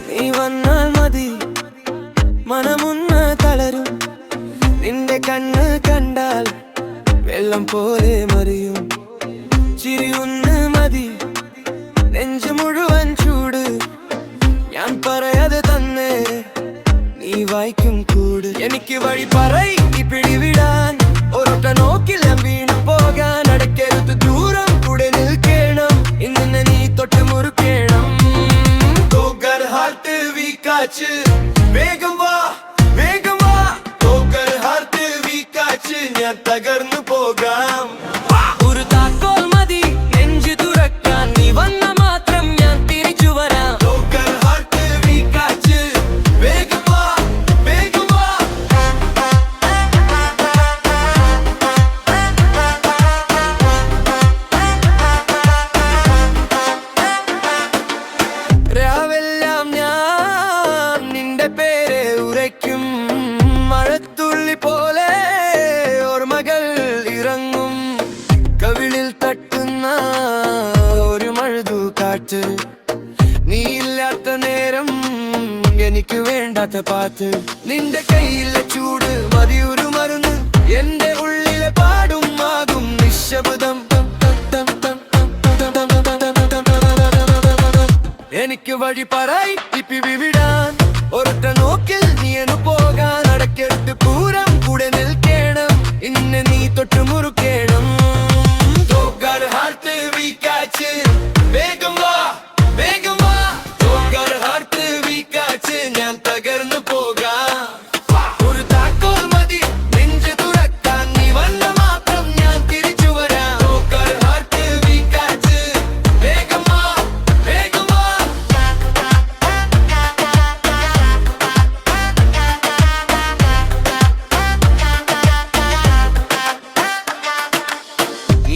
നീ വന്നാൽ മതി മനമൊന്ന് തളരും നിന്റെ കണ്ണ് കണ്ടാൽ വെള്ളം പോലെ മറിയും ചിരിയൊന്ന് മതി നെഞ്ചു മുഴുവൻ ചൂട് ഞാൻ പറയാതെ തന്നെ നീ വായിക്കും കൂട് എനിക്ക് വഴി പറയി പിടിവിടാൻ ഒരൊറ്റ നോക്കില്ല വീണു പോകാൻ അടക്കരുത് ദൂരം കൂടെ നിൽക്കണം ഇന്ന് നീ തൊട്ട് മുറുക്കണം വേഗം വാ വേഗം വാ ഹാർട്ട് വീക്കാച്ച് ഞാൻ തകർന്നു പോകാം ഒരു താക്കോൽ മതി നെഞ്ചു തുറക്കാൻ നീ വന്ന മാത്രം ഞാൻ തിരിച്ചു വരാം ഹാർട്ട് വീക്കാച്ച് വേഗം വാ വേഗം വാ രാവെല്ലാം ഞാൻ നിന്റെ പേരെ ഉരയ്ക്കും മഴത്തുള്ളി പോലെ ഓർമ്മകൾ ഇറങ്ങും കവിളിൽ തട്ടുന്ന ഒരു മഴുതു കാറ്റ് നീയില്ലാത്ത നേരം എനിക്ക് വേണ്ടാത്ത പാത്ത് നിന്റെ കയ്യിലെ ചൂട് മതിയൊരു മരുന്ന് എന്റെ ഉള്ളിലെ പാടും ആകും നിശബ്ദം എനിക്ക് വഴി പറയി വിടാൻ ഒരൊറ്റ നോക്കിൽ നീനു പോകാൻ അടക്കരുത് പൂരം കൂടെ നിൽക്കണം ഇന്ന് നീ തൊട്ട് മുറുക്കണം ഹാർട്ട് വീക്കാച്ച് വേഗം വാ വേഗം വാ ഹാർട്ട് വീക്കാച്ച് ഞാൻ തകർന്നു പോകാം ഒരു താക്കോൽ മതി നെഞ്ചു തുറക്കാൻ നീ വന്ന മാത്രം ഞാൻ തിരിച്ചു വരാം ഹാർട്ട് വീക്കാച്ച് വേഗം വാ വേഗം വാ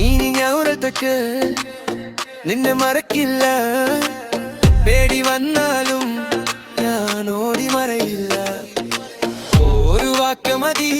ഇനി ഞൗരത്തൊക്കെ നിന്നെ മറക്കില്ല പേടി വന്നാലും ഞാൻ ഓടി മറയില്ല ഒരു വാക്ക് മതി